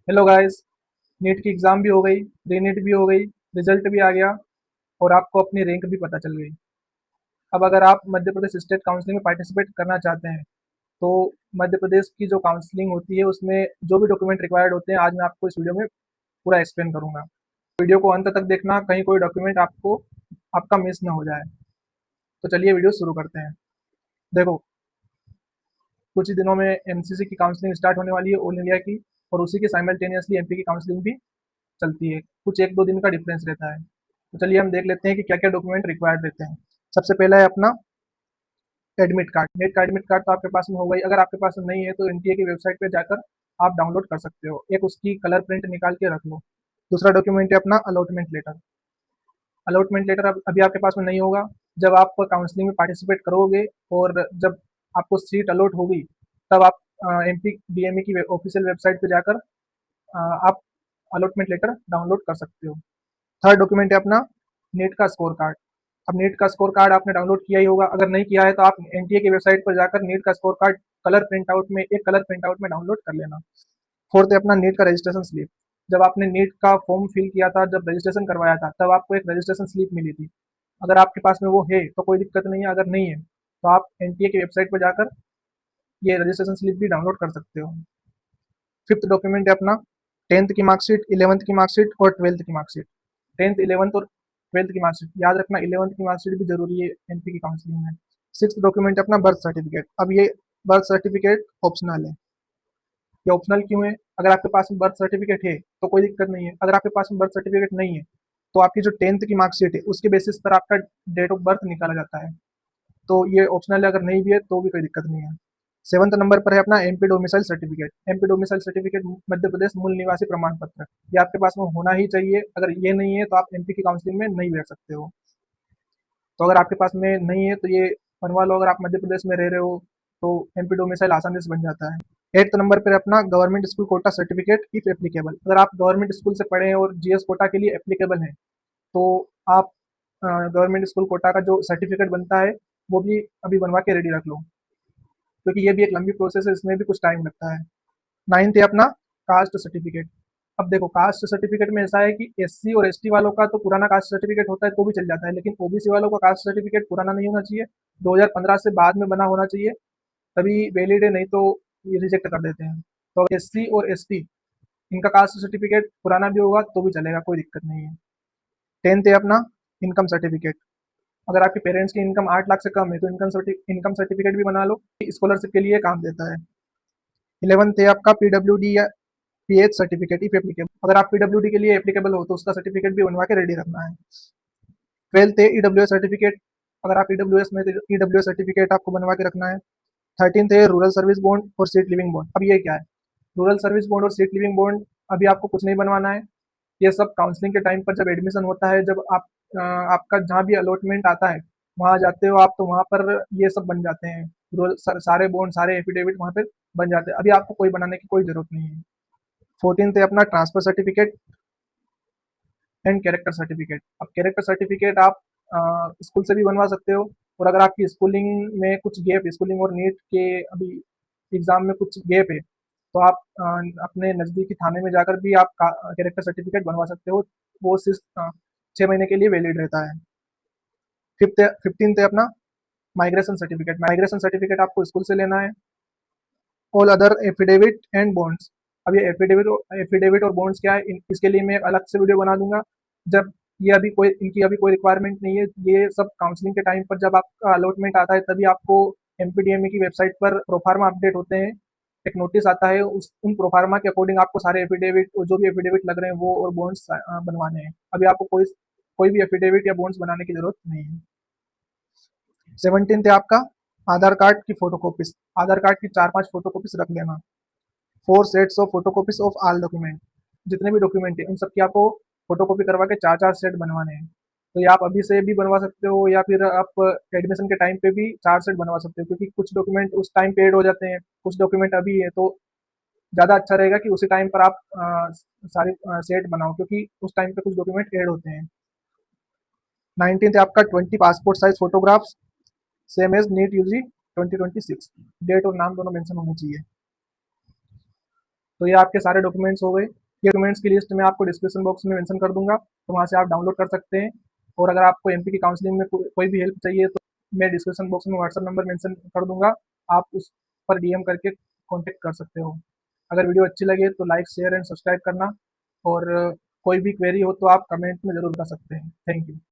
Hello guys. NEET की exam भी हो गई, री नीट भी हो गई, रिजल्ट भी आ गया और आपको अपनी रैंक भी पता चल गई। अब अगर आप मध्य प्रदेश स्टेट काउंसलिंग में पार्टिसिपेट करना चाहते हैं तो मध्य प्रदेश की जो काउंसलिंग होती है उसमें जो भी डॉक्यूमेंट रिक्वायर्ड होते हैं आज मैं आपको इस वीडियो में पूरा एक्सप्लेन करूंगा। वीडियो को अंत तक देखना, कहीं कोई डॉक्यूमेंट आपको आपका मिस ना हो जाए। तो चलिए वीडियो शुरू करते हैं। देखो, कुछ ही दिनों में एमसीसी की काउंसलिंग स्टार्ट होने वाली है ऑल इंडिया की, और उसी के साइमल्टेनियसली एमपी की काउंसलिंग भी चलती है। कुछ 1-2 दिन का डिफरेंस रहता है। तो चलिए हम देख लेते हैं कि क्या-क्या डॉक्यूमेंट रिक्वायर्ड रहते हैं। सबसे पहला है अपना एडमिट कार्ड। नेट का एडमिट कार्ड तो आपके पास में होगा ही, अगर आपके पास में नहीं है तो एनटीए की वेबसाइट पे जाकर आप डाउनलोड कर सकते हो। एक उसकी कलर प्रिंट निकाल के रख लो। दूसरा डॉक्यूमेंट है अपना अलॉटमेंट लेटर। अलॉटमेंट लेटर अब अभी आपके पास में नहीं होगा। जब आप काउंसलिंग में पार्टिसिपेट करोगे और जब आपको सीट अलॉट होगी, तब आप एमपी डीएमई की ऑफिशियल वेबसाइट पे जाकर आप अलॉटमेंट लेटर डाउनलोड कर सकते हो। थर्ड डॉक्यूमेंट है अपना नीट का स्कोर कार्ड। अब नीट का स्कोर कार्ड आपने डाउनलोड किया ही होगा, अगर नहीं किया है तो आप एनटीए की वेबसाइट पर जाकर नीट का score card colour print out में डाउनलोड कर लेना। फोर्थ है अपना नीट का रजिस्ट्रेशन स्लिप। जब आपने नीट का फॉर्म फिल किया था, जब रजिस्ट्रेशन करवाया था, तब आपको एक रजिस्ट्रेशन स्लिप मिली थी। अगर आपके पास में वो है तो कोई दिक्कत नहीं है, अगर नहीं है तो आप एनटीए की वेबसाइट पर जाकर ये रजिस्ट्रेशन स्लिप भी डाउनलोड कर सकते हो। फिफ्थ डॉक्यूमेंट है अपना टेंथ की मार्कशीट, इलेवंथ की मार्कशीट और ट्वेल्थ की मार्कशीट। टेंथ, इलेवंथ और ट्वेल्थ की मार्कशीट याद रखना, इलेवंथ की मार्कशीट भी जरूरी है एमपी की काउंसलिंग में। सिक्स डॉक्यूमेंट अपना बर्थ सर्टिफिकेट। अब ये बर्थ सर्टिफिकेट ऑप्शनल है। ये ऑप्शनल क्यों है? अगर आपके पास में बर्थ सर्टिफिकेट है तो कोई दिक्कत नहीं है, अगर आपके पास में बर्थ सर्टिफिकेट नहीं है तो आपकी जो टेंथ की मार्कशीट है उसके बेसिस पर आपका डेट ऑफ बर्थ निकाला जाता है। तो ये ऑप्शनल है, अगर नहीं भी है तो भी कोई दिक्कत नहीं है। सेवंथ नंबर पर है अपना MP domicile certificate. MP domicile certificate Madhya Pradesh मूल निवासी प्रमाण पत्र, ये आपके पास में होना ही चाहिए। अगर ये नहीं है तो आप एमपी की काउंसलिंग में नहीं बैठ सकते हो। तो अगर आपके पास में नहीं है तो ये बनवा लो, अगर आप मध्य प्रदेश में रह रहे हो तो एमपी डोमिसाइल आसानी से बन जाता है। एट्थ नंबर पर अपना government school quota certificate if applicable. अगर आप गवर्नमेंट स्कूल से पढ़े हैं और जीएस कोटा के लिए एप्लीकेबल हैं तो आप गवर्नमेंट स्कूल कोटा का जो सर्टिफिकेट बनता है वो भी अभी बनवा के रेडी रख लो, क्योंकि ये भी एक लंबी प्रोसेस है, इसमें भी कुछ टाइम लगता है। नाइन्थ है अपना कास्ट सर्टिफिकेट। अब देखो, कास्ट सर्टिफिकेट में ऐसा है कि एससी और एसटी वालों का तो पुराना कास्ट सर्टिफिकेट होता है तो भी चल जाता है, लेकिन ओबीसी वालों का कास्ट सर्टिफिकेट पुराना नहीं होना चाहिए, 2015 से बाद में बना होना चाहिए, तभी वैलिड है, नहीं तो ये रिजेक्ट कर देते हैं। तो एससी और एसटी इनका कास्ट सर्टिफिकेट पुराना भी होगा तो भी चलेगा, कोई दिक्कत नहीं है। टेंथ है अपना इनकम सर्टिफिकेट। अगर आपके पेरेंट्स की इनकम 8 लाख से कम है तो इनकम सर्टिफिकेट भी बना लो, स्कॉलरशिप के लिए काम देता है। 11th है आपका पीडब्ल्यूडी या पीएच सर्टिफिकेट इफ एप्लीकेबल। अगर आप पीडब्ल्यूडी के लिए एप्लीकेबल हो तो उसका सर्टिफिकेट भी बनवा के रेडी रखना है। 12th है ईडब्ल्यूएस सर्टिफिकेट। अगर आप ईडब्ल्यूएस में तो ईडब्ल्यूएस सर्टिफिकेट आपको बनवा के रखना है। 13th है रूरल सर्विस बॉन्ड और सीट लिविंग बॉन्ड। अब ये क्या है? रूरल सर्विस बॉन्ड और सीट लिविंग बॉन्ड अभी आपको कुछ नहीं बनवाना है। ये सब काउंसलिंग के टाइम पर जब एडमिशन होता है, जब आप आपका जहाँ भी अलॉटमेंट आता है वहाँ जाते हो आप, तो वहाँ पर ये सब बन जाते हैं। सारे बॉन्ड, सारे एफिडेविट वहाँ पे बन जाते हैं, अभी आपको कोई बनाने की कोई जरूरत नहीं है। 14th है अपना transfer certificate and character certificate. अब कैरेक्टर सर्टिफिकेट आप स्कूल से भी बनवा सकते हो, और अगर आपकी स्कूलिंग में कुछ गैप, स्कूलिंग और नीट के अभी एग्जाम में कुछ गैप है तो आप अपने नज़दीकी थाने में जाकर भी आप कैरेक्टर सर्टिफिकेट बनवा सकते हो। वो सिर्फ 6 महीने के लिए वैलिड रहता है। 15th है अपना माइग्रेशन सर्टिफिकेट। माइग्रेशन सर्टिफिकेट आपको स्कूल से लेना है। All other affidavit and bonds. अब ये एफिडेविट और बॉन्ड्स क्या है, इसके लिए मैं एक अलग से वीडियो बना दूंगा। जब ये अभी कोई इनकी अभी कोई रिक्वायरमेंट नहीं है, ये सब काउंसलिंग के टाइम पर जब आपका अलॉटमेंट आता है तभी आपको एमपीडीएमए की वेबसाइट पर प्रोफार्मा अपडेट होते हैं, एक नोटिस आता है, उस उन प्रोफार्मा के अकॉर्डिंग आपको सारे एफिडेविट जो भी एफिडेविट लग रहे हैं वो और बॉन्ड्स बनवाने हैं। अभी आपको कोई कोई भी एफिडेविट या बॉन्ड्स बनाने की जरूरत नहीं है। 17th है आपका आधार कार्ड की फोटोकॉपीज। आधार कार्ड की 4-5 फोटोकॉपीज रख लेना। 4 sets of photocopies of all document. जितने भी डॉक्यूमेंट है उन सबकी आपको फोटोकॉपी करवा के 4-4 सेट बनवाने हैं। तो ये आप अभी से भी बनवा सकते हो या फिर आप एडमिशन के टाइम पे भी 4 सेट बनवा सकते हो, क्योंकि कुछ डॉक्यूमेंट उस टाइम पे ऐड हो जाते हैं, कुछ डॉक्यूमेंट अभी है, तो ज़्यादा अच्छा रहेगा कि उसी टाइम पर आप सारे सेट बनाओ, क्योंकि उस टाइम पे कुछ डॉक्यूमेंट ऐड होते हैं। 19th आपका 20 passport size photographs, same as NEET UG 2026। Date और नाम दोनों मेंशन होने चाहिए। तो ये आपके सारे डॉक्यूमेंट्स हो गए। ये डॉक्यूमेंट्स की लिस्ट मैं आपको डिस्क्रिप्शन बॉक्स में मेंशन कर दूँगा, तो वहाँ से आप डाउनलोड कर सकते हैं। और अगर आपको एमपी की काउंसलिंग में कोई भी हेल्प चाहिए तो मैं डिस्क्रिप्शन बॉक्स में व्हाट्सएप नंबर मेंशन कर दूँगा, आप उस पर डीएम करके कॉन्टैक्ट कर सकते हो। अगर वीडियो अच्छी लगे तो लाइक, शेयर एंड सब्सक्राइब करना, और कोई भी क्वेरी हो तो आप कमेंट में ज़रूर कर सकते हैं। Thank you.